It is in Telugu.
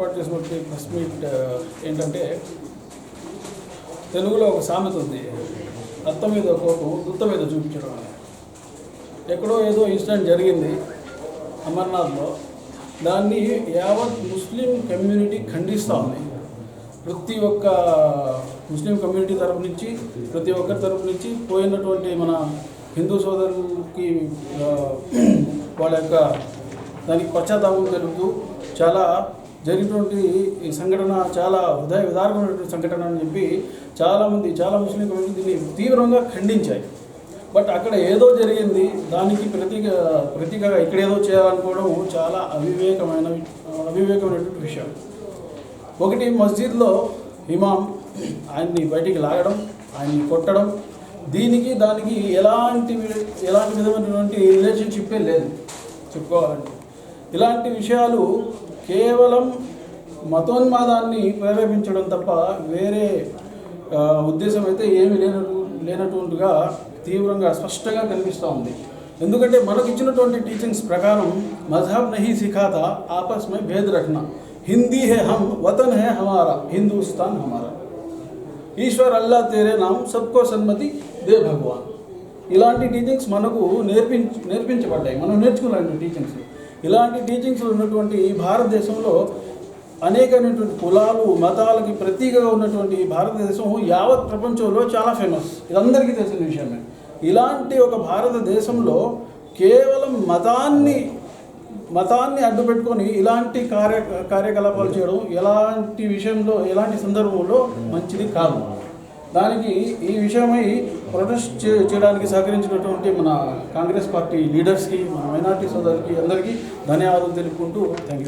ఏర్పాటు చేసినటువంటి ప్రెస్ మీట్ ఏంటంటే, తెలుగులో ఒక సామెత ఉంది, అత్త మీద కోపం దుత్త మీద చూపించడం అని. ఎక్కడో ఏదో ఇన్సిడెంట్ జరిగింది అమర్నాథ్లో, దాన్ని యావత్ ముస్లిం కమ్యూనిటీ ఖండిస్తూ ఉంది. ప్రతి ఒక్క ముస్లిం కమ్యూనిటీ తరపు నుంచి, ప్రతి ఒక్కరి తరపు నుంచి పోయినటువంటి మన హిందూ సోదరులకి వాళ్ళ యొక్క దానికి పశ్చాత్తాపం తెలుపుతూ చాలా జరిగినటువంటి ఈ సంఘటన చాలా హృదయ విదారకమైనటువంటి సంఘటన అని చెప్పి చాలా ముస్లిం కమ్యూనిటీ దీన్ని తీవ్రంగా ఖండించాయి. బట్ అక్కడ ఏదో జరిగింది, దానికి ప్రతీకగా ఇక్కడ ఏదో చేయాలనుకోవడం చాలా అవివేకమైనటువంటి విషయం. ఒకటి, మస్జిద్లో ఇమాం ఆయన్ని బయటికి లాగడం, ఆయన్ని కొట్టడం, దానికి ఎలాంటి విధమైనటువంటి రిలేషన్షిప్పే లేదు చెప్పుకోవాలంటే. ఇలాంటి విషయాలు కేవలం మతోన్మాదాన్ని ప్రేరేపించడం తప్ప వేరే ఉద్దేశం అయితే ఏమీ లేనటువంటిగా తీవ్రంగా స్పష్టంగా కనిపిస్తూ ఉంది. ఎందుకంటే మనకు ఇచ్చినటువంటి టీచింగ్స్ ప్రకారం మజహబ్ నహీ సిఖాతా ఆపస్ మే భేద్ రఖనా, హిందీ హే హమ్ వతన్ హే హమారా, హిందూస్తాన్ హమారా, ఈశ్వర్ అల్లా తేరే నామ్ సబ్కో సన్మతి దే భగవాన్. ఇలాంటి టీచింగ్స్ మనకు నేర్పించబడ్డాయి, మనం నేర్చుకున్నటువంటి టీచింగ్స్. ఇలాంటి టీచింగ్స్ ఉన్నటువంటి భారతదేశంలో అనేకమైనటువంటి కులాలు మతాలకి ప్రతీకగా ఉన్నటువంటి భారతదేశం యావత్ ప్రపంచంలో చాలా ఫేమస్, ఇదందరికీ తెలిసిన విషయమే. ఇలాంటి ఒక భారతదేశంలో కేవలం మతాన్ని అడ్డుపెట్టుకొని ఇలాంటి కార్యకలాపాలు చేయడం ఎలాంటి సందర్భంలో మంచిది కాదు. దానికి ఈ విషయమై ప్రొటెస్ట్ చేయడానికి సహకరించినటువంటి మన కాంగ్రెస్ పార్టీ లీడర్స్కి, మన మైనార్టీ సోదరులకి అందరికీ ధన్యవాదాలు తెలుపుకుంటూ థ్యాంక్ యూ.